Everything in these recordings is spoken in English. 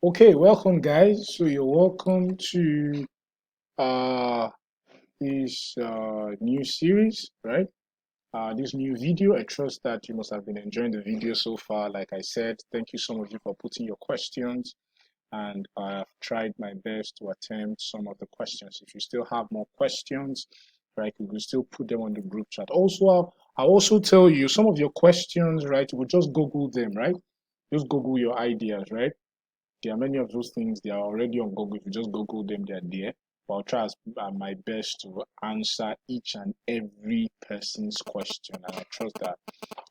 Okay, welcome guys. So you're welcome to uh this new series, right? This new video. I trust that you must have been enjoying the video so far. Like I said, thank you so much for putting your questions, and I've tried my best to attempt some of the questions. If you still have more questions, right, we will still put them on the group chat. Also, I'll also tell you some of your questions, right? You will just Google them, right? Just Google your ideas, right? There are many of those things, they are already on Google. If you just Google them, they're there. But I'll try my best to answer each and every person's question. And I trust that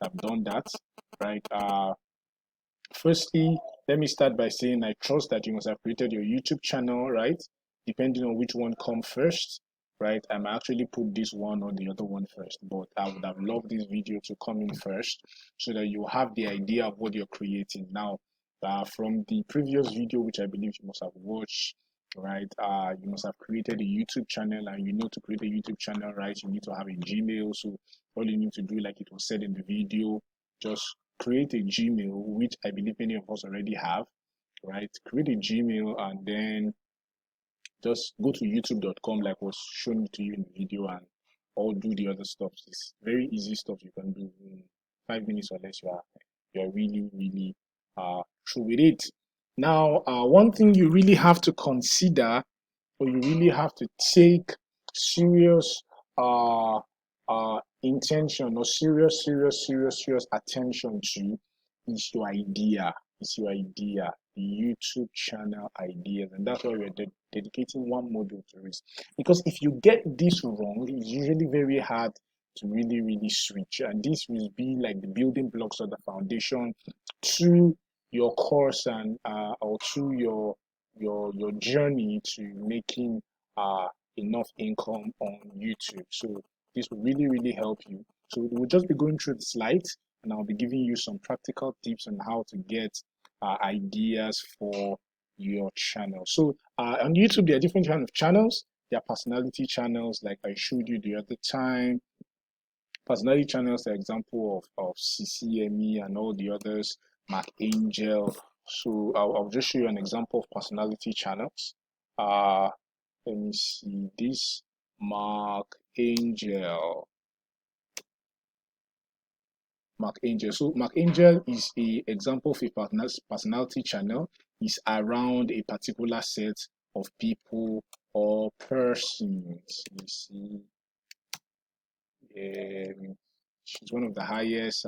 I've done that, right? Firstly, let me start by saying I trust that you must have created your YouTube channel, right? Depending on which one comes first, right? I might actually put this one or the other one first, but I would have loved this video to come in first so that you have the idea of what you're creating. Now, from the previous video, which I believe you must have watched, right? You must have created a YouTube channel, and you know to create a YouTube channel, right? You need to have a Gmail. So all you need to do, like it was said in the video, just create a Gmail, which I believe many of us already have, right? Create a Gmail and then just go to youtube.com like was shown to you in the video and all do the other stuff. It's very easy stuff you can do in 5 minutes or less. You're really through with it. Now, one thing you really have to consider, or you really have to take serious uh intention, or serious attention to, is your idea. Is your idea, the YouTube channel ideas. And that's why we're dedicating one module to it. Because if you get this wrong, it's usually very hard to really switch. And this will be like the building blocks of the foundation to your course, and or to your journey to making enough income on YouTube. So this will really help you. So we'll just be going through the slides, and I'll be giving you some practical tips on how to get ideas for your channel. So on YouTube, there are different kind of channels. There are personality channels, like I showed you the other time. Personality channels are example of CCME and all the others, Mark Angel. So I'll just show you an example of personality channels. Let me see this, Mark Angel. Mark Angel. So Mark Angel is a example of a personality channel. Is around a particular set of people or persons. You see, she's one of the highest.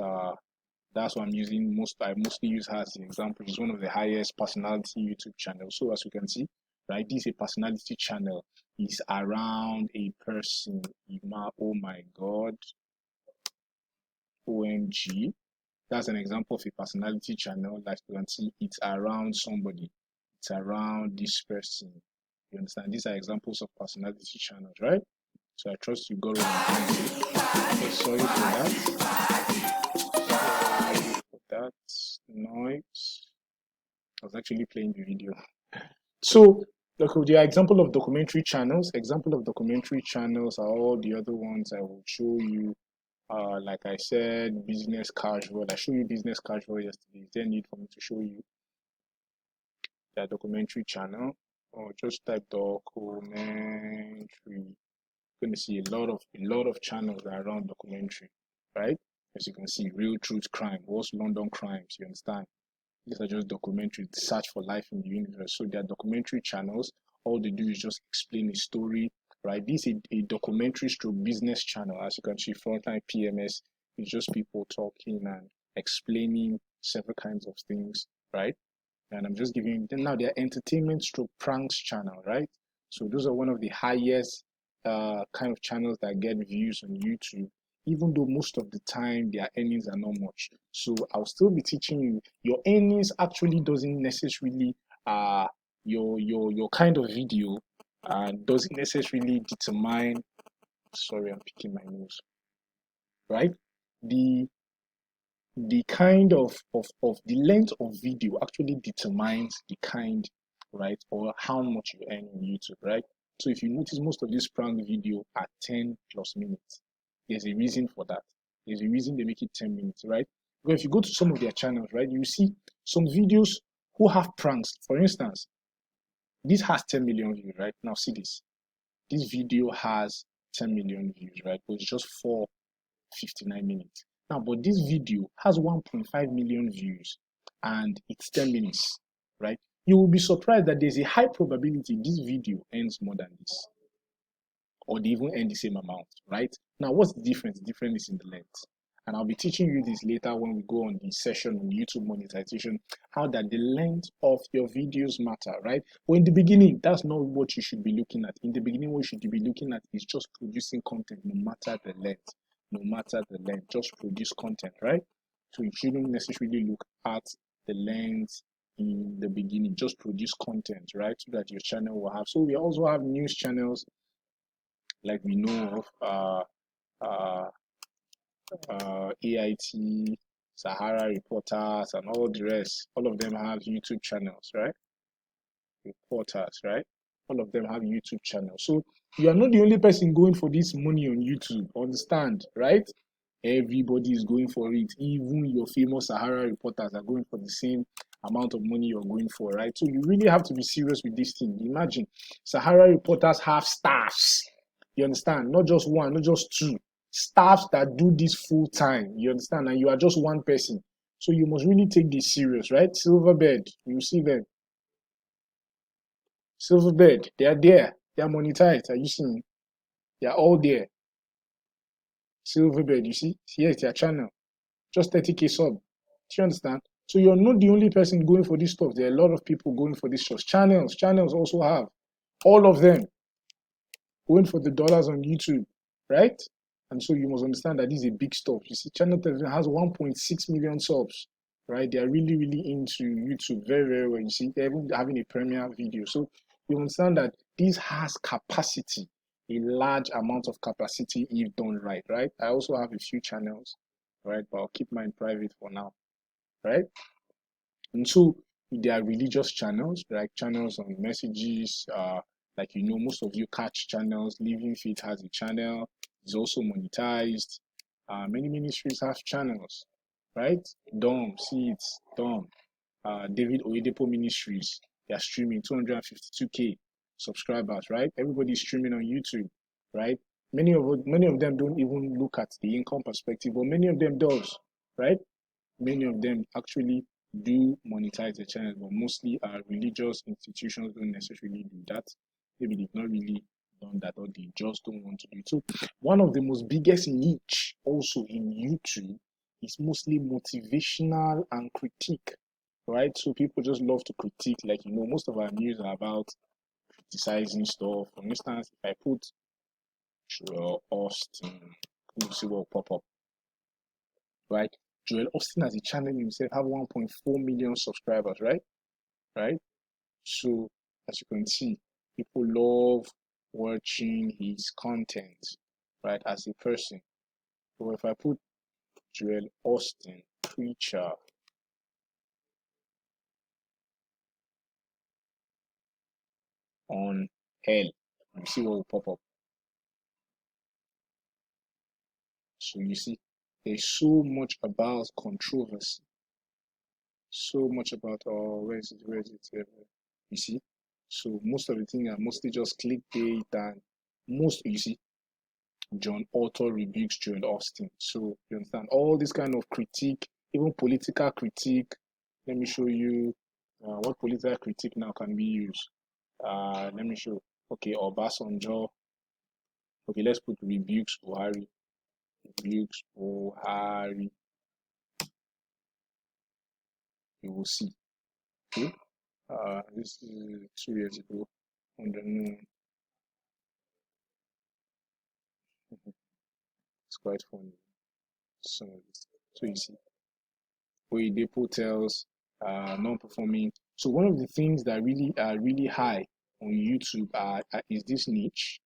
That's what I'm using most. I mostly use her as an example. She's one of the highest personality YouTube channels. So as you can see, right, this is a personality channel. It's around a person. Oh my God. OMG. That's an example of a personality channel. Like you can see, it's around somebody. It's around this person. You understand? These are examples of personality channels, right? So I trust you got what I'm trying to say. Okay, sorry for that noise. I was actually playing the video. So the example of documentary channels. Example of documentary channels are all the other ones I will show you. Like I said, business casual. I showed you business casual yesterday. Is there need for me to show you that documentary channel? Or just type documentary. You're gonna see a lot of channels that are around documentary, right? As you can see, real truth crime. What's London crimes? You understand? These are just documentary. Search for life in the universe. So they are documentary channels. All they do is just explain a story, right? This is a documentary stroke business channel. As you can see, Frontline PMS is just people talking and explaining several kinds of things, right? And I'm just giving them now their entertainment stroke pranks channel, right? So those are one of the highest kind of channels that get views on YouTube, even though most of the time their earnings are not much. So I'll still be teaching you. Your earnings actually doesn't necessarily your kind of video doesn't necessarily determine. Sorry, I'm picking my nose. Right? The kind of the length of video actually determines the kind, right, or how much you earn on YouTube, right? So if you notice, most of these prank video are 10 plus minutes. There's a reason for that. There's a reason they make it 10 minutes, right? But if you go to some of their channels, right, you see some videos who have pranks. For instance, this has 10 million views, right? Now see this. This video has 10 million views, right? But it's just 4:59 minutes. Now, but this video has 1.5 million views and it's 10 minutes, right? You will be surprised that there's a high probability this video earns more than this, or they even earn the same amount, right? Now, what's the difference? The difference is in the length. And I'll be teaching you this later when we go on the session on YouTube monetization, how that the length of your videos matter, right? But in the beginning, that's not what you should be looking at. In the beginning, what you should be looking at is just producing content, no matter the length. No matter the length, just produce content, right? So you shouldn't necessarily look at the length in the beginning. Just produce content, right? So that your channel will have. So we also have news channels, like we know of AIT, Sahara Reporters, and all the rest. All of them have YouTube channels, right? Reporters, right? All of them have YouTube channels. So you are not the only person going for this money on YouTube. Understand, right? Everybody is going for it. Even your famous Sahara Reporters are going for the same amount of money you're going for, right? So you really have to be serious with this thing. Imagine Sahara Reporters have staffs. You understand? Not just one, not just two. Staffs that do this full time. You understand? And you are just one person. So you must really take this serious, right? Silverbird, you see them. Silverbird, they are there. They are monetized. Are you seeing? They are all there. Silverbird, you see? Here's their channel. Just 30K sub. Do you understand? So you're not the only person going for this stuff. There are a lot of people going for this stuff. Channels also have. All of them going for the dollars on YouTube, right? And so you must understand that this is a big stuff. You see, Channel Television has 1.6 million subs, right? They are really, really into YouTube very, very well. You see, they're even having a premiere video. So you understand that this has capacity, a large amount of capacity if done right, right? I also have a few channels, right? But I'll keep mine private for now, right? And so there are religious channels, like channels on messages, like most of you catch channels. Living Faith has a channel, it's also monetized. Many ministries have channels, right? Dom, Seeds, Dom, David Oyedepo Ministries, they are streaming 252K subscribers, right? Everybody's streaming on YouTube, right? Many of them don't even look at the income perspective, but many of them does, right? Many of them actually do monetize the channel, but mostly religious institutions don't necessarily do that. Maybe they've not really done that, or they just don't want to do it. So one of the most biggest niche also in YouTube is mostly motivational and critique, right? So people just love to critique. Like, most of our news are about criticizing stuff. For instance, if I put Joel Austin, you see what will pop up, right? Joel Austin as a channel himself have 1.4 million subscribers, right? Right? So as you can see, people love watching his content, right? As a person. So if I put Joel Austin preacher on hell, you see what will pop up. So you see, there's so much about controversy. So much about where is it? You see? So most of the things are mostly just clickbait, and you see, John Otto rebukes Joel Austin. So you understand all this kind of critique, even political critique. Let me show you what political critique now can we use. Let me show. Okay, Obasanjo. Okay, let's put rebukes Buhari. Rebukes Buhari. You will see. Okay. This is 2 years ago on the moon. It's quite funny. So you see, Oyedepo tells non-performing. So one of the things that really are really high on YouTube is this niche.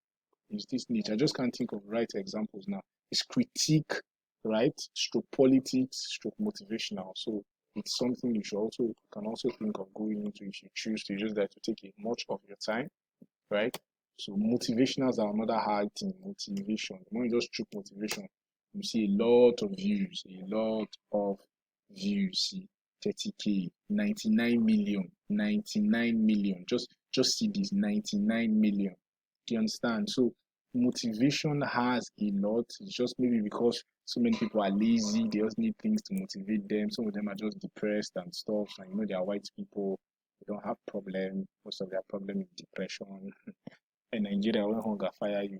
I just can't think of right examples now. It's critique, right? Stroke politics, stroke motivational. So it's something you can also think of going into if you choose to. Just that to take much of your time, right? So motivationals are another hard thing. Motivation. When you just choose motivation, you see a lot of views. See. 30K, 99 million, 99 million. Just see this, 99 million. Do you understand? So motivation has a lot. It's just maybe because so many people are lazy, they just need things to motivate them. Some of them are just depressed and stuff. And they are white people, they don't have problem. Most of their problem is depression. In Nigeria, when hunger fire you,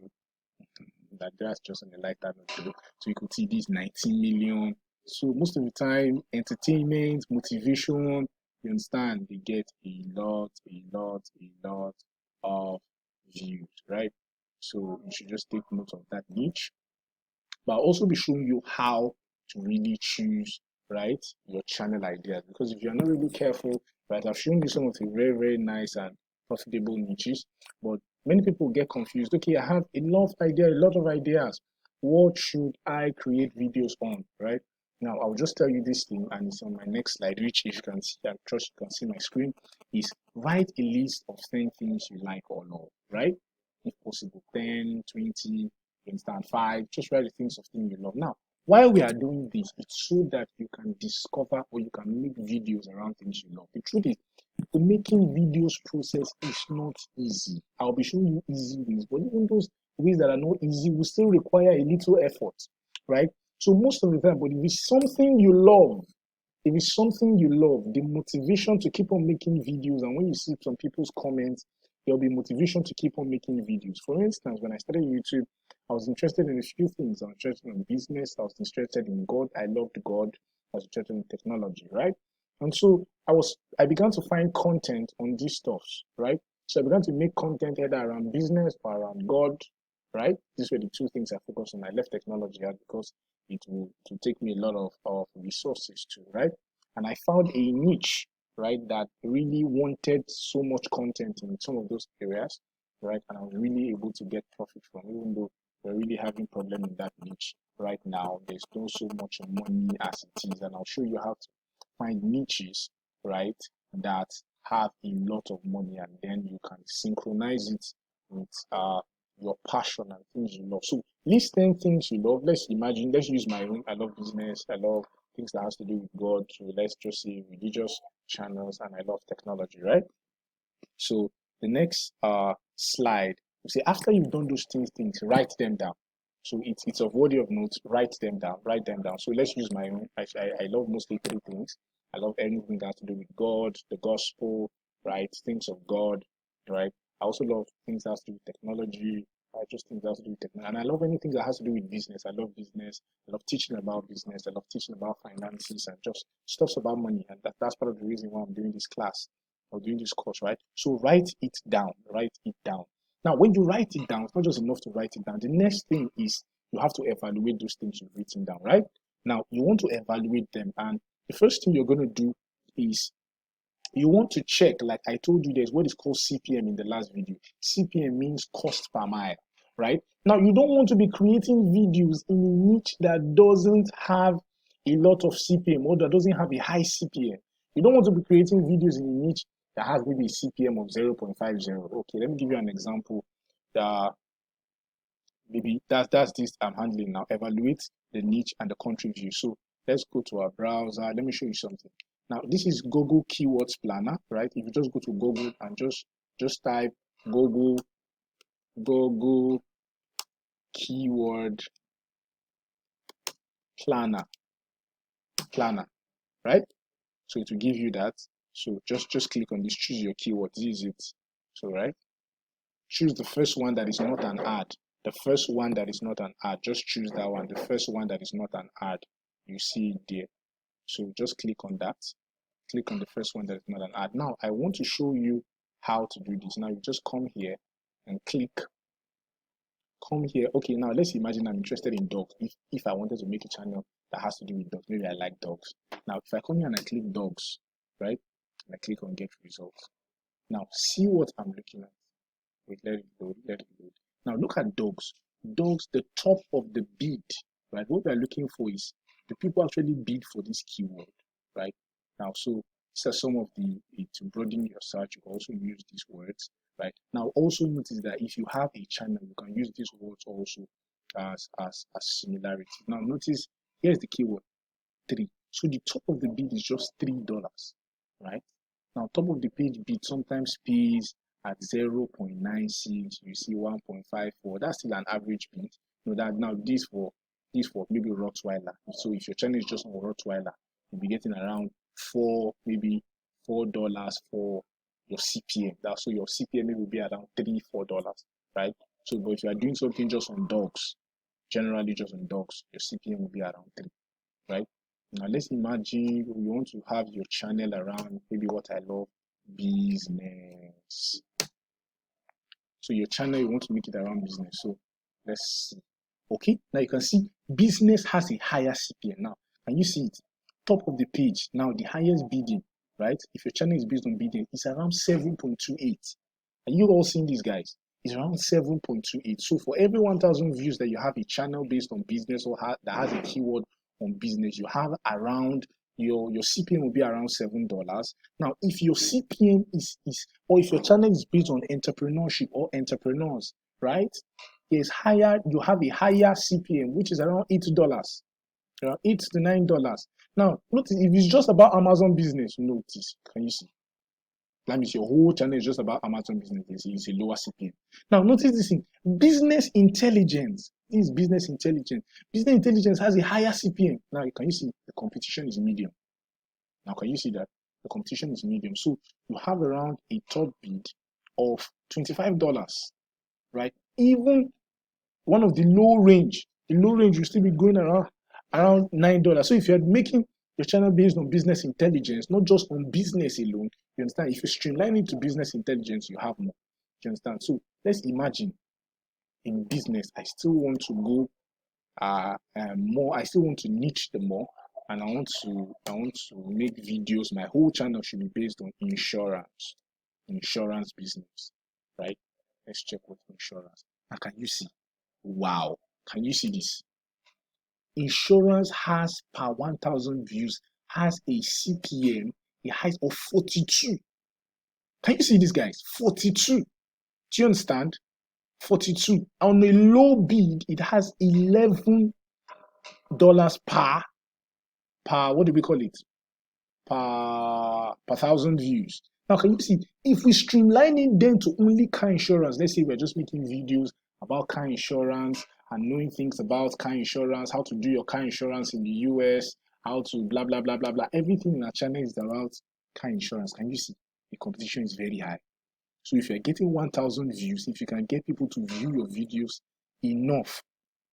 that's just on the lighter note. So you could see this 19 million. So most of the time, entertainment, motivation, you understand, they get a lot of views, right? So you should just take note of that niche. But I'll also be showing you how to really choose, right, your channel ideas. Because if you're not really careful, right, I've shown you some of the very nice and profitable niches, but many people get confused. Okay, I have a lot of ideas. What should I create videos on, right? Now, I'll just tell you this thing, and it's on my next slide, which if you can see, I trust you can see my screen, is write a list of 10 things you like or love, right? If possible, 10, 20, instant 5, just write the things you love. Now, while we are doing this, it's so that you can discover or you can make videos around things you love. The truth is, the making videos process is not easy. I'll be showing you easy ways, but even those ways that are not easy will still require a little effort, right? So most of the time, but if it's something you love, the motivation to keep on making videos, and when you see some people's comments, there'll be motivation to keep on making videos. For instance, when I started YouTube, I was interested in a few things. I was interested in business. I was interested in God. I loved God. I was interested in technology, right? And so I began to find content on these stuffs, right? So I began to make content either around business or around God, right? These were the two things I focused on. I left technology out because it will take me a lot of resources too, right? And I found a niche, right, that really wanted so much content in some of those areas, right? And I was really able to get profit from, even though we're really having problem in that niche right now. There's not so much money as it is, and I'll show you how to find niches, right, that have a lot of money, and then you can synchronize it with your passion and things you love. So list 10 things you love. Let's use my own. I love business. I love things that has to do with God. So let's just say religious channels, and I love technology, right? So the next slide, you see, after you've done those things, write them down. So it's a body of notes. Write them down. So let's use my own. I love mostly 3 things. I love anything that has to do with God, the gospel, right? Things of God, right? I also love things that has to do with technology. I just think that has to do with technology. And I love anything that has to do with business. I love business. I love teaching about business. I love teaching about finances and just stuff about money. And that's part of the reason why I'm doing this class or doing this course, right? So write it down. Now, when you write it down, it's not just enough to write it down. The next thing is you have to evaluate those things you've written down, right? Now, you want to evaluate them. And the first thing you're going to do is you want to check, like I told you, there's what is called CPM in the last video. CPM means cost per mile, right? Now, you don't want to be creating videos in a niche that doesn't have a lot of CPM or that doesn't have a high CPM. You don't want to be creating videos in a niche that has maybe a CPM of 0.50. Okay, let me give you an example. Maybe that's this I'm handling now. Evaluate the niche and the country view. So let's go to our browser. Let me show you something. Now, this is Google Keywords Planner, right? If you just go to Google and just type Google Keyword Planner, right? So it will give you that. So just click on this, choose your keyword. This is it. So right, choose the first one that is not an ad. The first one that is not an ad. Just choose that one. The first one that is not an ad. You see it there. So just click on that. Click on the first one that is not an ad. Now, I want to show you how to do this. Now, you just come here and click. Come here. Okay, now let's imagine I'm interested in dogs. If I wanted to make a channel that has to do with dogs, maybe I like dogs. Now, if I come here and I click dogs, right? And I click on get results. Now, see what I'm looking at. Wait, let it load. Now, look at dogs. Dogs, the top of the bid, right? What we're looking for is the people actually bid for this keyword, right? Now, so these are some of to broaden your search, you can also use these words, right? Now, also notice that if you have a channel, you can use these words also as similarity. Now, notice here's the keyword 3. So the top of the bid is just $3, right? Now, top of the page bid sometimes pays at 0.96. You see 1.54. That's still an average bid. You know that now this for maybe Rottweiler. So if your channel is just on Rottweiler, you'll be getting around maybe $4 for your CPM. That's so your CPM will be around $3-4, right? So, but if you are doing something just on dogs, generally just on dogs, your CPM will be around 3, right? Now let's imagine you want to have your channel around maybe what I love, business. So your channel, you want to make it around business. So let's see. Okay, now you can see business has a higher CPM. Now, can you see it? Top of the page. Now the highest bidding, right? If your channel is based on bidding, it's around 7.28. Are you all seeing these guys? It's around 7.28. So for every 1,000 views that you have a channel based on business or that has a keyword on business, you have around your CPM will be around $7. Now, if your CPM or if your channel is based on entrepreneurship or entrepreneurs, right? Is higher, you have a higher CPM, which is around $8, around $8 to $9. Now, notice if it's just about Amazon business, notice, can you see? That means your whole channel is just about Amazon business. It's a lower CPM. Now, notice this thing. Business intelligence. This is business intelligence. Business intelligence has a higher CPM. Now, can you see the competition is medium? Now, can you see that the competition is medium? So you have around a top bid of $25, right? Even one of the low range will still be going around $9. So if you're making your channel based on business intelligence, not just on business alone, you understand? If you streamline it to business intelligence, you have more. You understand? So let's imagine in business, I still want to go more. I still want to niche the more, and I want to make videos. My whole channel should be based on insurance business, right? Let's check what insurance. Now, can you see? Wow, can you see this? Insurance has per 1,000 views has a CPM, a height of 42. Can you see this, guys? 42. Do you understand? 42. On a low bid, it has $11 per what do we call it? Per 1,000 views. Now, can you see? If we streamline it then to only car insurance, let's say we're just making videos about car insurance and knowing things about car insurance, how to do your car insurance in the US, how to blah, blah, blah, blah, blah. Everything in our channel is about car insurance. Can you see? The competition is very high. So if you're getting 1,000 views, if you can get people to view your videos enough,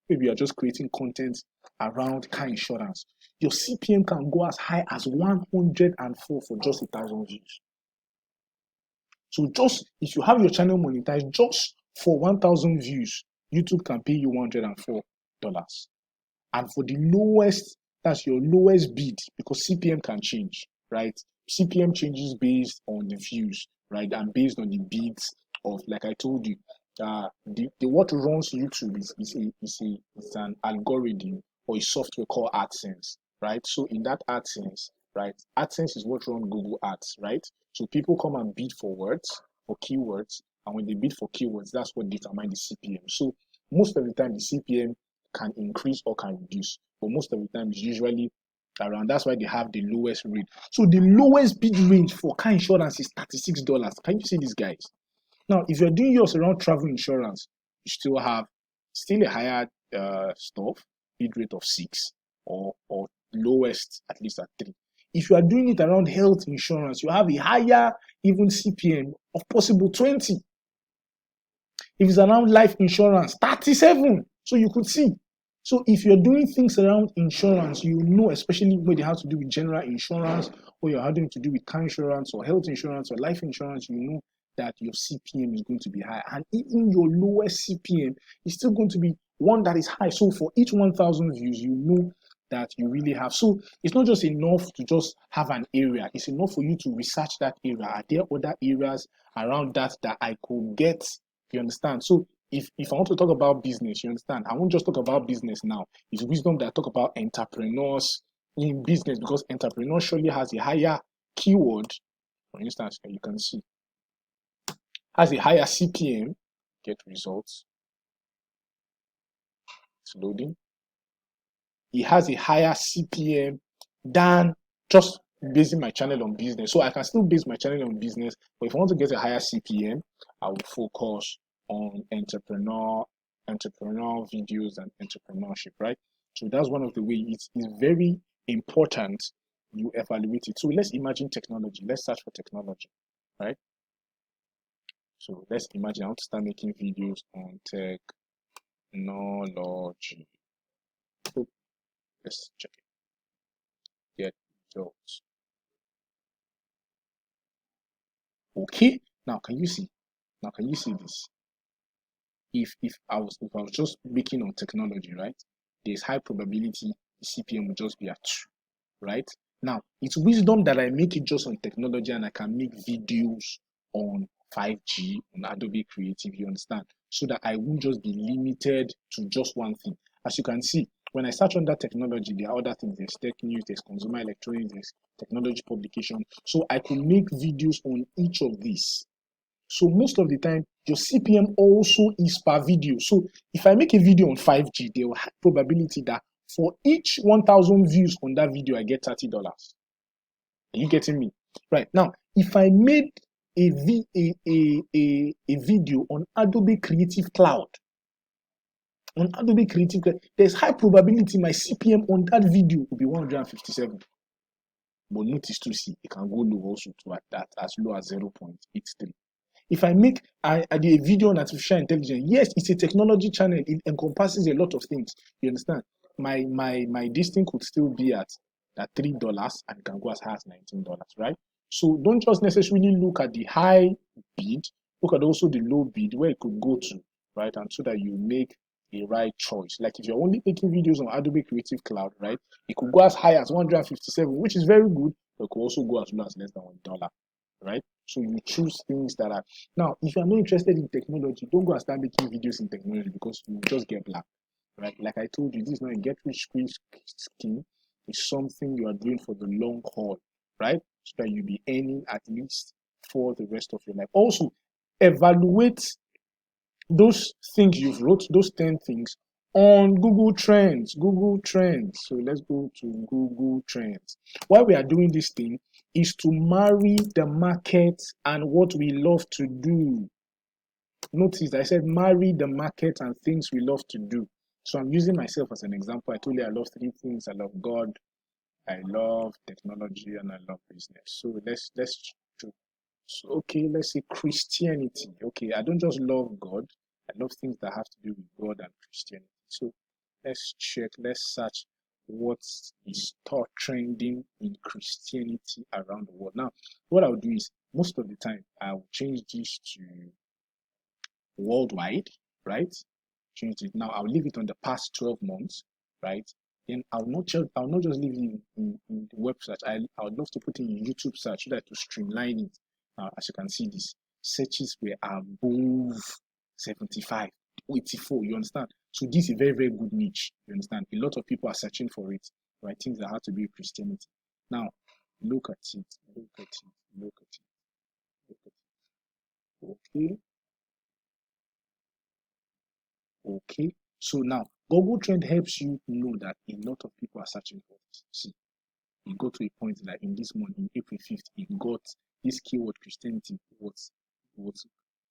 maybe you're just creating content around car insurance, your CPM can go as high as 104 for just 1,000 views. So just if you have your channel monetized just for 1,000 views, YouTube can pay you $104. And for the lowest, that's your lowest bid, because CPM can change, right? CPM changes based on the views, right? And based on the bids of, like I told you, what runs YouTube is an algorithm or a software called AdSense, right? So in that AdSense, right, AdSense is what runs Google Ads, right? So people come and bid for words or keywords, and when they bid for keywords, that's what determines the CPM. So most of the time, the CPM can increase or can reduce, but most of the time, it's usually around. That's why they have the lowest rate. So the lowest bid range for car insurance is $36. Can you see these guys? Now, if you're doing yours around travel insurance, you still have a higher stuff, bid rate of 6 or lowest at least at 3. If you are doing it around health insurance, you have a higher even CPM of possible 20. If it's around life insurance, 37. So you could see. So if you're doing things around insurance, you know, especially when they have to do with general insurance, or you're having to do with car insurance or health insurance or life insurance, you know that your CPM is going to be high. And even your lowest CPM is still going to be one that is high. So for each 1,000 views, you know that you really have. So it's not just enough to just have an area. It's enough for you to research that area. Are there other areas around that I could get? You understand? So if I want to talk about business, you understand? I won't just talk about business now. It's wisdom that I talk about entrepreneurs in business, because entrepreneur surely has a higher keyword. For instance, you can see has a higher CPM. Get results. It's loading. It has a higher CPM than just basing my channel on business. So I can still base my channel on business, but if I want to get a higher CPM, I will focus on entrepreneurial videos and entrepreneurship, right? So that's one of the ways. It's very important you evaluate it. So let's imagine technology. Let's search for technology, right? So let's imagine I want to start making videos on technology. So let's check it. Get results. Okay. Now can you see? Now can you see this? If I was just making on technology, right? There's high probability the CPM will just be at 2, right? Now it's wisdom that I make it just on technology and I can make videos on 5G on Adobe Creative, you understand? So that I won't just be limited to just one thing. As you can see, when I search under technology, there are other things. There's tech news, there's consumer electronics, there's technology publication. So I could make videos on each of these. So most of the time, your CPM also is per video. So if I make a video on 5G, there will have probability that for each 1,000 views on that video, I get $30. Are you getting me? Right. Now, if I made a video on Adobe Creative Cloud, there's high probability my CPM on that video will be 157. But notice to see, it can go low also to that as low as 0.83. If I make I do a video on artificial intelligence, yes, it's a technology channel. It encompasses a lot of things. You understand? My this thing could still be at $3 and it can go as high as $19, right? So don't just necessarily look at the high bid, look at also the low bid where it could go to, right? And so that you make a right choice. Like if you're only making videos on Adobe Creative Cloud, right? It could go as high as 157, which is very good, but it could also go as low as less than $1, right? So you choose things that are now. If you're not interested in technology, don't go and start making videos in technology because you just get black, right? Like I told you, this is not a get rich quick scheme. It's something you are doing for the long haul, right? So that you'll be earning at least for the rest of your life. Also, evaluate those things you've wrote, those 10 things on Google Trends. Google Trends. So let's go to Google Trends. Why we are doing this thing is to marry the market and what we love to do. Notice I said marry the market and things we love to do. So I'm using myself as an example. I told you I love 3 things. I love God, I love technology, and I love business. So let's so, okay, let's say Christianity. Okay, I don't just love God. I love things that have to do with God and Christianity. So let's check, let's search what is top trending in Christianity around the world. Now, what I'll do is most of the time I'll change this to worldwide, right? Change it. Now I'll leave it on the past 12 months, right? Then I'll not just leave it in the web search. I would love to put in YouTube search so that to streamline it. Now, as you can see, these searches were above 75, 84. You understand? So this is a very, very good niche. You understand? A lot of people are searching for it, right? Things that have to do with Christianity. Now, look at it. Look at it. Look at it. Look at it. Okay. Okay. So now, Google Trend helps you know that a lot of people are searching for it. See, it got to a point that in this month, in April 5th, it got this keyword Christianity was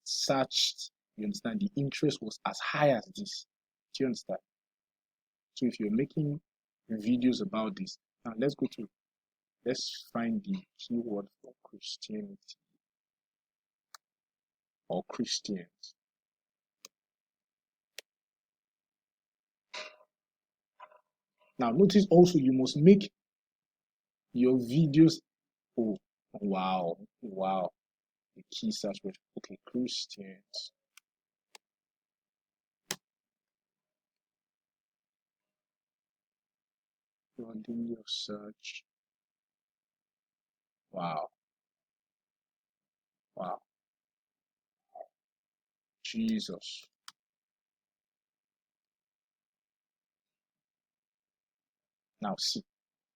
searched. You understand? The interest was as high as this. Do you understand? So if you're making videos about this, now let's find the keyword for Christianity or Christians. Now notice also you must make your videos. Oh, wow, the key search word. Okay, Christians. Running your search. Wow. Jesus. Now see,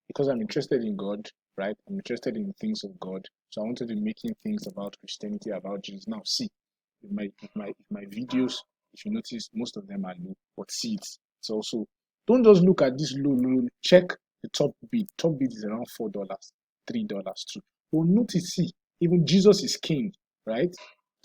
because I'm interested in God, right? I'm interested in things of God. So I wanted to be making things about Christianity, about Jesus. Now see, if my videos, if you notice, most of them are low, but see it's also don't just look at this low. Check The top bid is around $4, $3 too. But notice, see, even Jesus is King, right?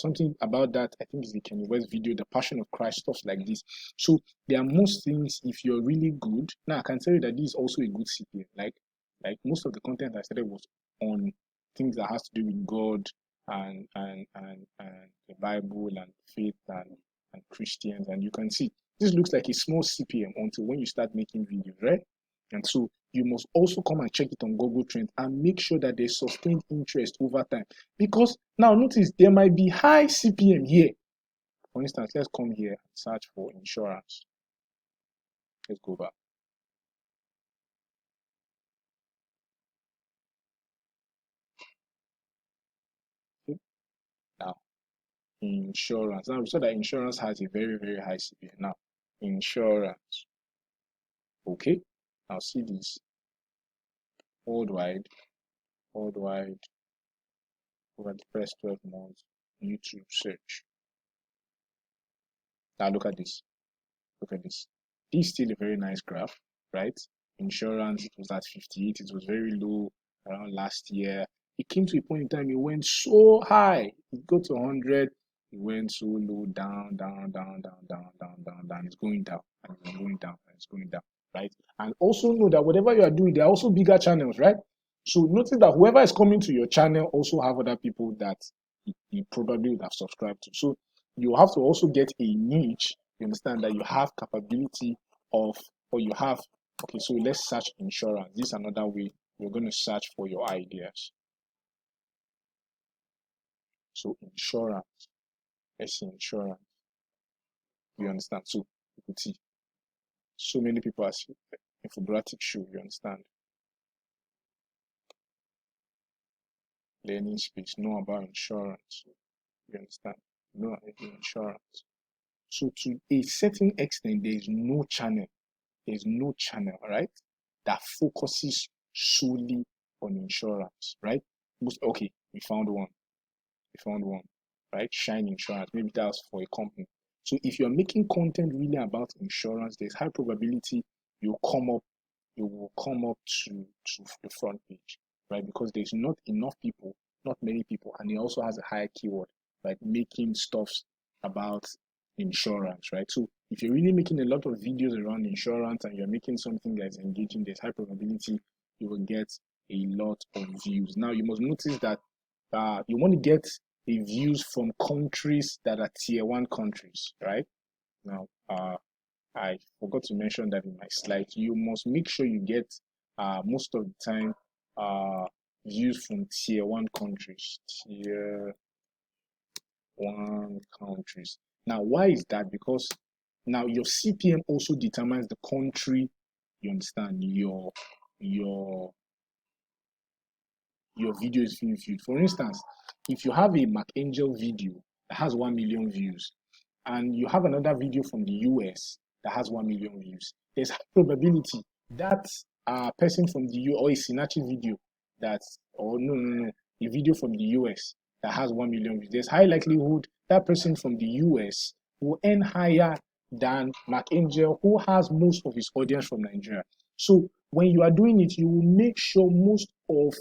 Something about that, I think, is the Kanye West video, The Passion of Christ, stuff like this. So there are most things, if you're really good. Now I can tell you that this is also a good CPM. Like most of the content I started was on things that has to do with God and the Bible and faith and Christians. And you can see this looks like a small CPM until when you start making videos, right? And so you must also come and check it on Google Trends and make sure that there's sustained interest over time. Because now notice there might be high CPM here. For instance, let's come here and search for insurance. Let's go back. Okay. Now, insurance. Now we saw that insurance has a very, very high CPM. Now, insurance. Okay. Now see this. Worldwide over the first 12 months, YouTube search. Now look at this. Look at this. This is still a very nice graph, right? Insurance, it was at 58. It was very low around last year. It came to a point in time, it went so high. It got to 100. It went so low, down. It's going down, and it's going down, and it's going down, right? And also know that whatever you are doing, there are also bigger channels, right? So notice that whoever is coming to your channel also have other people that you probably would have subscribed to. So you have to also get a niche. You understand that you have capability of, or you have, okay, so let's search insurance. This is another way you're going to search for your ideas. So insurance, let's see insurance. You understand? So you could see so many people are infographic show, you understand? Learning space, know about insurance. You understand? Know about insurance. So to a certain extent, there is no channel, right, that focuses solely on insurance, right? Okay, we found one, right? Shine Insurance, maybe that's for a company. So if you're making content really about insurance, there's high probability you will come up to the front page, right? Because there's not many people, and it also has a higher keyword, like making stuff about insurance, right? So if you're really making a lot of videos around insurance and you're making something that's engaging, there's high probability you will get a lot of views. Now you must notice that you want to get the views from countries that are tier 1 countries, right? Now I forgot to mention that in my slide. You must make sure you get most of the time views from tier 1 countries. Tier 1 countries. Now, why is that? Because now your CPM also determines the country, you understand, your video is being viewed. For instance, if you have a MarkAngel video that has 1 million views, and you have another video from the US that has 1 million views, there's a probability that person from the US, or a Sinachi video a video from the US that has 1 million views, there's high likelihood that person from the US will earn higher than MarkAngel, who has most of his audience from Nigeria. So when you are doing it, you will make sure most of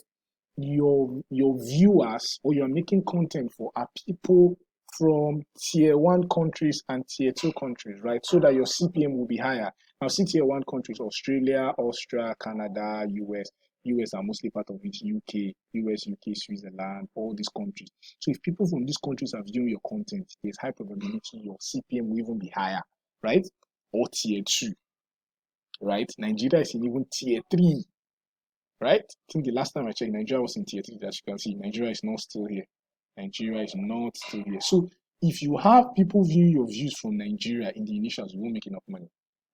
your viewers, or you're making content for, are people from tier 1 countries and tier 2 countries, right? So that your CPM will be higher. Now, see tier 1 countries: Australia, Austria, Canada, US are mostly part of it, UK, Switzerland, all these countries. So if people from these countries are viewing your content, there's high probability your CPM will even be higher, right? Or tier 2, right? Nigeria is in even tier 3, right? I think the last time I checked, Nigeria was in tier 3. As you can see, Nigeria is not still here. Nigeria is not still here. So if you have people viewing your views from Nigeria in the initials, you won't make enough money,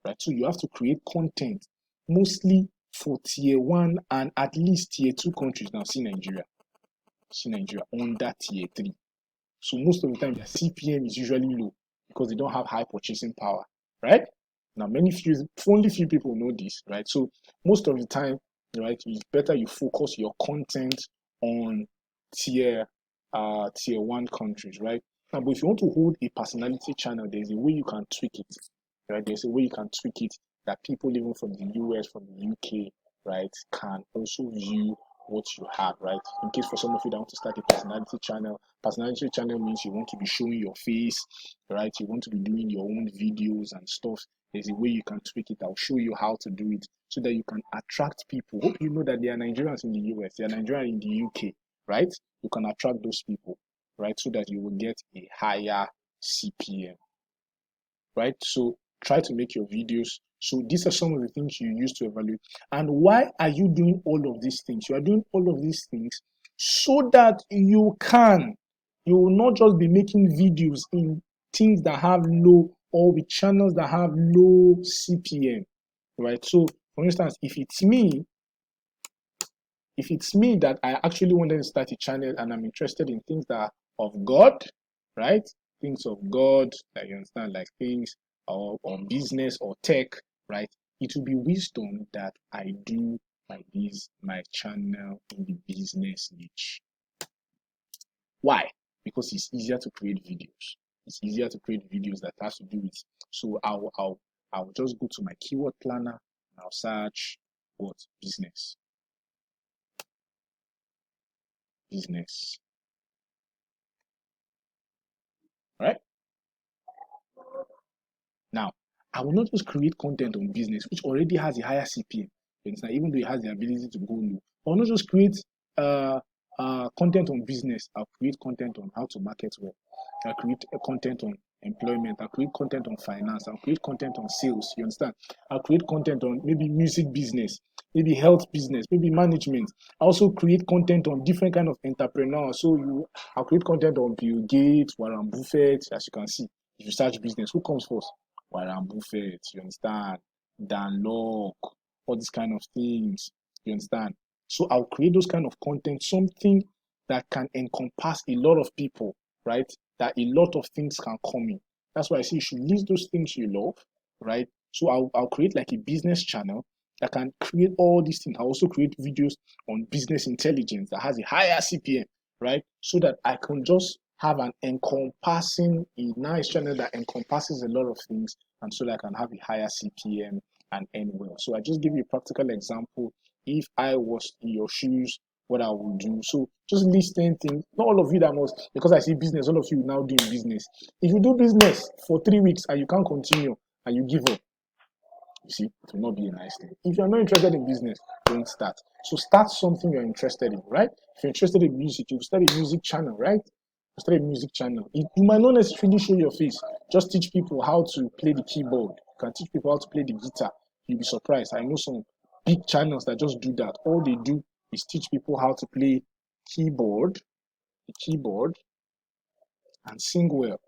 right? So you have to create content mostly for tier 1 and at least tier 2 countries. Now see Nigeria under tier 3. So most of the time, their CPM is usually low because they don't have high purchasing power, right? Now, only few people know this, right? So most of the time, right, it's better you focus your content on tier 1 countries, right? Now, but if you want to hold a personality channel, there's a way you can tweak it, right? There's a way you can tweak it that people even from the US, from the UK, right, can also view what you have, right? In case for some of you that want to start a personality channel means you want to be showing your face, right? You want to be doing your own videos and stuff. There's a way you can tweak it. I'll show you how to do it so that you can attract people. Hope you know that there are Nigerians in the US, there are Nigerians in the UK, right? You can attract those people, right? So that you will get a higher CPM, right? So try to make your videos. So these are some of the things you use to evaluate. And why are you doing all of these things? You are doing all of these things so that you will not just be making videos in things that have low, or with channels that have low CPM, right? So for instance, if it's me that I actually wanted to start a channel and I'm interested in things that are of God, right? Things of God, that you understand, like things or business or tech, right? It will be wisdom that I do my channel in the business niche. Why? Because it's easier to create videos. It's easier to create videos that has to do with. So I'll just go to my keyword planner and I'll search what business. Right? Now, I will not just create content on business, which already has a higher CPM, even though it has the ability to go low. I will not just create content on business. I'll create content on how to market well. I'll create content on employment. I'll create content on finance. I'll create content on sales. You understand? I'll create content on maybe music business, maybe health business, maybe management. I also create content on different kind of entrepreneurs. So I'll create content on Bill Gates, Warren Buffett, as you can see. If you search business, who comes first? Warren Buffett, you understand? Dan Lok, all these kind of things, you understand? So I'll create those kind of content, something that can encompass a lot of people, right? That a lot of things can come in. That's why I say you should list those things you love, right? So I'll create like a business channel that can create all these things. I'll also create videos on business intelligence that has a higher CPM, right? So that I can just have a nice channel that encompasses a lot of things, and so that I can have a higher CPM and end well. So I just give you a practical example. If I was in your shoes, what I would do. So just list 10 things. Not all of you that must, because I see business, all of you now doing business. If you do business for 3 weeks and you can't continue and you give up, you see, it will not be a nice thing. If you're not interested in business, don't start. So start something you're interested in, right? If you're interested in music, you start a music channel, right? You start a music channel. You might not necessarily show your face. Just teach people how to play the keyboard. You can teach people how to play the guitar. You'll be surprised. I know some big channels that just do that. All they do is teach people how to play the keyboard, and sing well.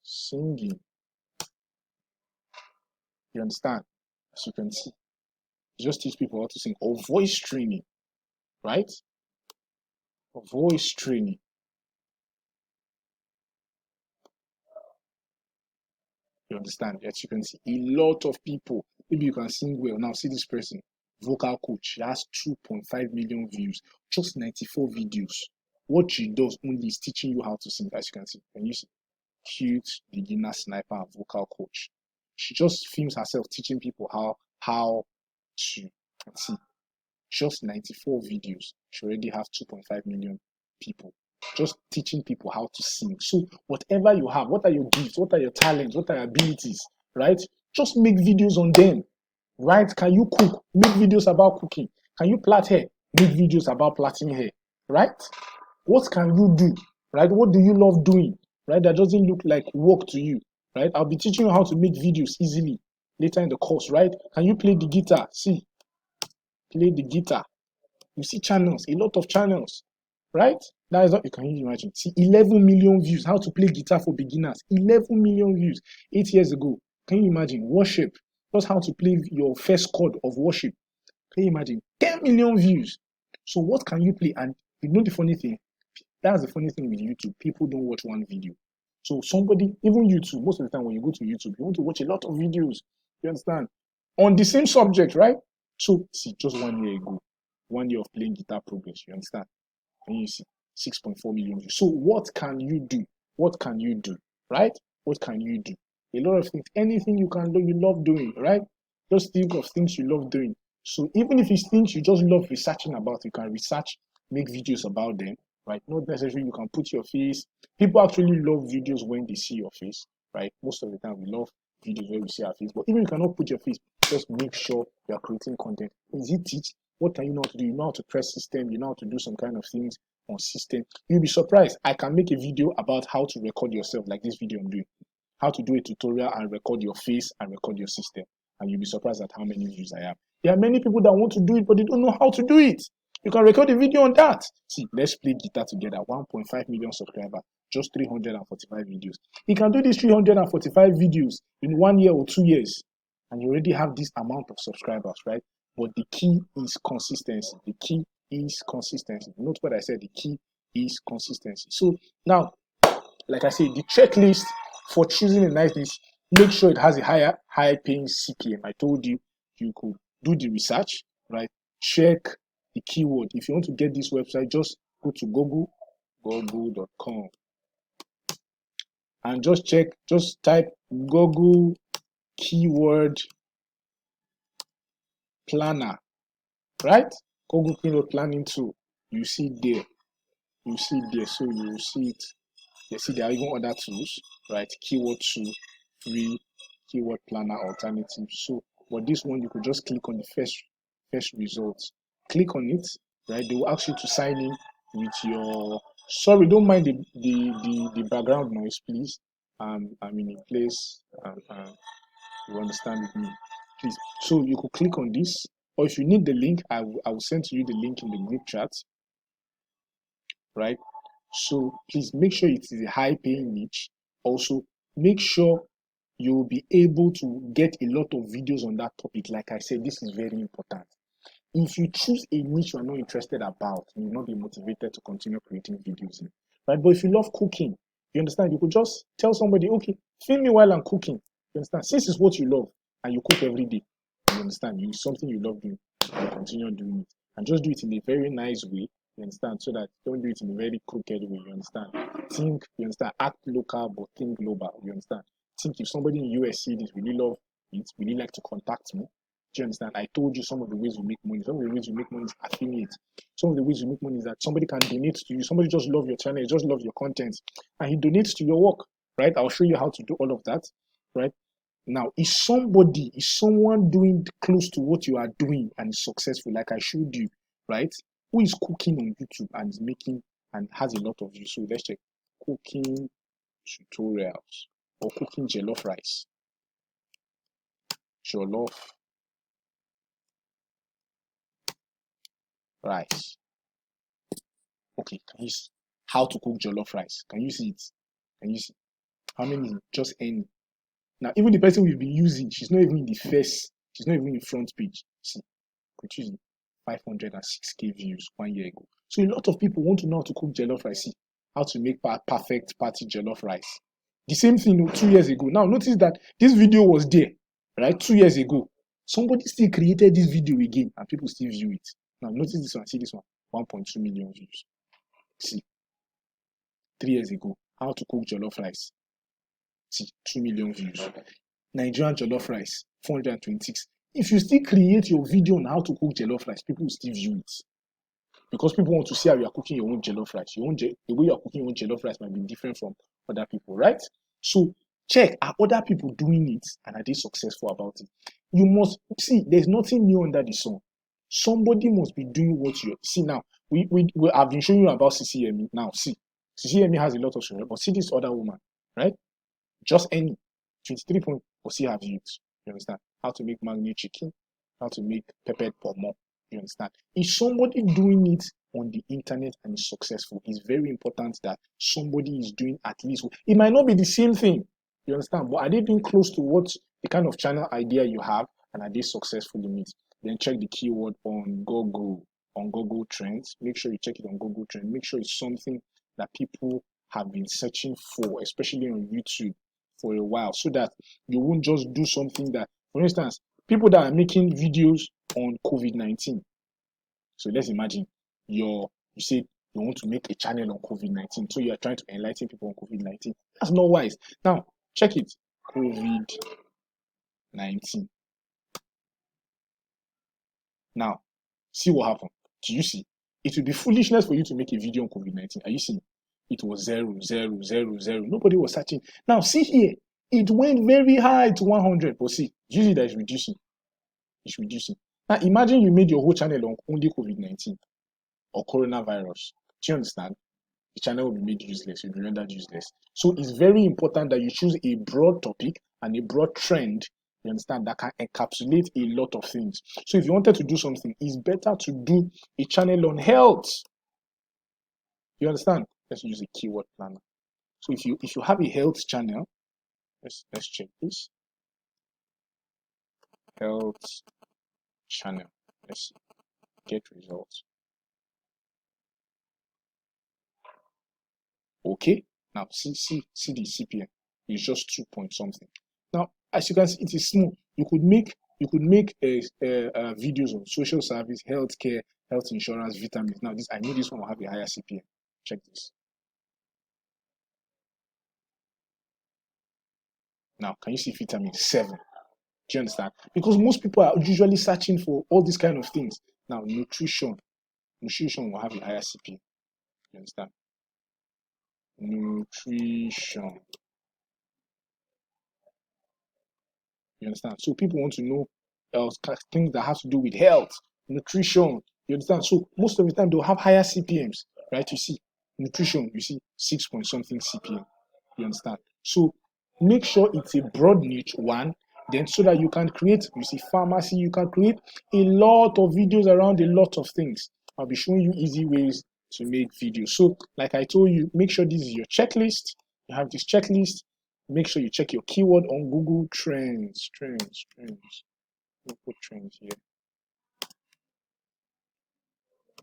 Singing. You understand? As you can see. Just teach people how to sing, or voice training, right? Or voice training. You understand? As you can see, a lot of people, maybe you can sing well. Now see this person, vocal coach. She has 2.5 million views, just 94 videos. What she does only is teaching you how to sing, as you can see. Can you see? Cute beginner sniper and vocal coach. She just films herself teaching people how to see. Just 94 videos. She already have 2.5 million people. Just teaching people how to sing. So whatever you have, what are your gifts? What are your talents? What are your abilities? Right? Just make videos on them. Right? Can you cook? Make videos about cooking. Can you plait hair? Make videos about plaiting hair. Right? What can you do? Right? What do you love doing? Right? That doesn't look like work to you. Right? I'll be teaching you how to make videos easily later in the course. Right? Can you play the guitar? See, play the guitar. You see channels, a lot of channels, right? That is what you can imagine. See, 11 million views. How to play guitar for beginners. 11 million views 8 years ago. Can you imagine? Worship. Just how to play your first chord of worship. Can you imagine? 10 million views. So what can you play? And you know the funny thing? That's the funny thing with YouTube. People don't watch one video. So somebody, even YouTube, most of the time when you go to YouTube, you want to watch a lot of videos. You understand? On the same subject, right? So see, just 1 year ago, 1 year of playing guitar progress, you understand? And you see 6.4 million views. So what can you do? What can you do? Right? What can you do? A lot of things. Anything you can do, you love doing, right? Just think of things you love doing. So even if it's things you just love researching about, you can research, make videos about them, right? Not necessarily you can put your face. People actually love videos when they see your face, right? Most of the time we love videos where we see our face. But even if you cannot put your face, just make sure you are creating content. Is it teach? What can you know how to do? You know how to press system, you know how to do some kind of things on system. You'll be surprised. I can make a video about how to record yourself, like this video I'm doing. How to do a tutorial and record your face and record your system. And you'll be surprised at how many views I have. There are many people that want to do it, but they don't know how to do it. You can record a video on that. See, let's play guitar together. 1.5 million subscribers, just 345 videos. You can do these 345 videos in 1 year or 2 years, and you already have this amount of subscribers, right? But the key is consistency. The key is consistency. Note what I said. The key is consistency. So now, like I said, the checklist for choosing a nice niche, make sure it has a high paying CPM. I told you, you could do the research, right? Check the keyword. If you want to get this website, just go to Google, google.com, and just check, just type Google keyword planner, right? Google keyword planning tool. You see there. You see there. So you will see it. You see there are even other tools, right? Keyword tool, free keyword planner alternative. So, but this one you could just click on the first results. Click on it, right? They will ask you to sign in with your. Sorry, don't mind the background noise, please. I'm in a place. You understand with me, please. So you could click on this, or if you need the link, I will send to you the link in the group chat, right? So please make sure it is a high paying niche. Also, make sure you'll be able to get a lot of videos on that topic. Like I said, this is very important. If you choose a niche you are not interested about, you will not be motivated to continue creating videos in. Right? But if you love cooking, you understand, you could just tell somebody, okay, film me while I'm cooking. You understand? Since it's what you love and you cook every day, you understand, it's something you love doing, you continue doing it. And just do it in a very nice way, you understand, so that don't do it in a very crooked way, you understand. Think, you understand, act local but think global, you understand. Think if somebody in US see this, really love it, really like to contact me. Do you understand? I told you some of the ways we make money. Some of the ways we make money is affiliate. Some of the ways we make money is that somebody can donate to you. Somebody just love your channel, just love your content, and he donates to your work, right? I'll show you how to do all of that, right? Now, is someone doing close to what you are doing and is successful, like I showed you, right? Who is cooking on YouTube and is making and has a lot of views? So let's check cooking tutorials or cooking jollof rice. Jollof rice. Okay, can you see how to cook jollof rice? Can you see it? Can you see how many? Just any. Now, even the person we've been using, she's not even in the first, she's not even in the front page. See, confusing 506k views 1 year ago. So a lot of people want to know how to cook jollof rice. See, how to make perfect party jollof rice. The same thing 2 years ago. Now notice that this video was there, right? 2 years ago. Somebody still created this video again and people still view it. Now notice this one, see this one, 1.2 million views. See, 3 years ago, how to cook jollof rice. See, 2 million views. Nigerian jollof rice, 426. If you still create your video on how to cook jollof rice, people will still view it. Because people want to see how you are cooking your own jollof rice. The way you are cooking your own jollof rice might be different from other people, right? So check, are other people doing it and are they successful about it? You must see, there's nothing new under the sun. Somebody must be doing what you see now. We have been showing you about CCME. Now, see, CCME has a lot of children, but see this other woman, right? Just any 23 point, or see her views. You understand? How to make mango chicken, how to make peppered pomo. You understand? If somebody doing it on the internet and is successful, it's very important that somebody is doing at least. It might not be the same thing. You understand? But are they doing close to what the kind of channel idea you have, and are they successful in it? Then check the keyword on Google Trends. Make sure you check it on Google Trends. Make sure it's something that people have been searching for, especially on YouTube, for a while, so that you won't just do something that, for instance, people that are making videos on COVID-19. So let's imagine you say you want to make a channel on COVID-19, so you are trying to enlighten people on COVID-19. That's not wise. Now check it, COVID-19. Now, see what happened. Do you see? It would be foolishness for you to make a video on COVID-19. Are you seeing? It was 0, 0, 0, 0. Nobody was searching. Now, see here. It went very high to 100. But see, you see that it's reducing. It's reducing. Now, imagine you made your whole channel on only COVID-19 or coronavirus. Do you understand? The channel will be made useless. It will be rendered useless. So it's very important that you choose a broad topic and a broad trend, you understand, that can encapsulate a lot of things. So if you wanted to do something, it's better to do a channel on health. You understand? Let's use a keyword planner. So if you have a health channel, let's check this. Health channel. Let's see. Get results. Okay. Now see the CPM. It's just 2 point something. Now, as you can see, it is small. You could make videos on social service, healthcare, health insurance, vitamins. Now, I know this one will have a higher CPM. Check this. Now, can you see vitamin 7? Do you understand? Because most people are usually searching for all these kind of things. Now, nutrition will have a higher CPM. You understand? Nutrition. You understand? So people want to know things that have to do with health, nutrition. You understand? So most of the time they'll have higher CPMs, right? You see, nutrition, you see 6 point something CPM. You understand? So make sure it's a broad niche one, then so that you can create, you see, pharmacy, you can create a lot of videos around a lot of things. I'll be showing you easy ways to make videos. So like I told you, make sure this is your checklist. You have this checklist. Make sure you check your keyword on Google Trends. We'll put trends here.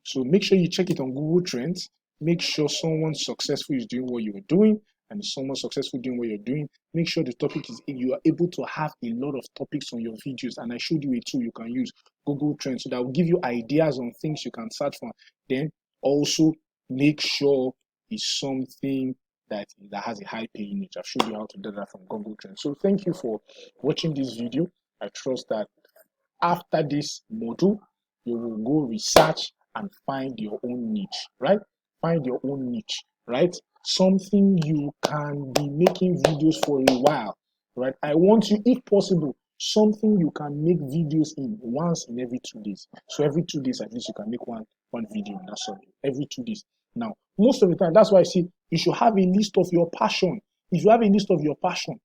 So make sure you check it on Google Trends. Make sure someone successful is doing what you're doing, and if someone successful doing what you're doing, make sure the topic is you are able to have a lot of topics on your videos. And I showed you a tool you can use, Google Trends, so that will give you ideas on things you can search for. Then also make sure it's something that has a high paying niche. I've showed you how to do that from Google Trends. So thank you for watching this video. I trust that after this module, you will go research and find your own niche, right? Find your own niche, right? Something you can be making videos for a while, right? I want you, if possible, something you can make videos in once in every 2 days. So every 2 days, at least you can make one video in that subject. Every 2 days. Now, most of the time, that's why I say you should have a list of your passion. If you have a list of your passion,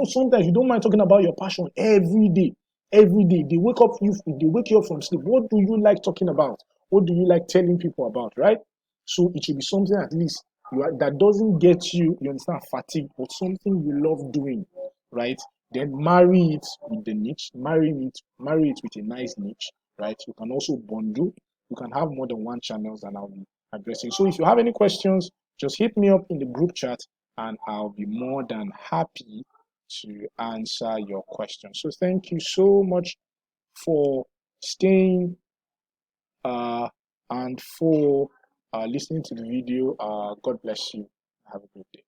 sometimes you don't mind talking about your passion every day. Every day they wake you up from sleep. What do you like talking about? What do you like telling people about, right? So it should be something at least that doesn't get you, you understand, fatigue, but something you love doing, right? Then marry it with the niche, marry it with a nice niche, right? You can also bundle. You can have more than one channels, and I'll be addressing. So if you have any questions, just hit me up in the group chat and I'll be more than happy to answer your question. So thank you so much for staying and for listening to the video. God bless you. Have a good day.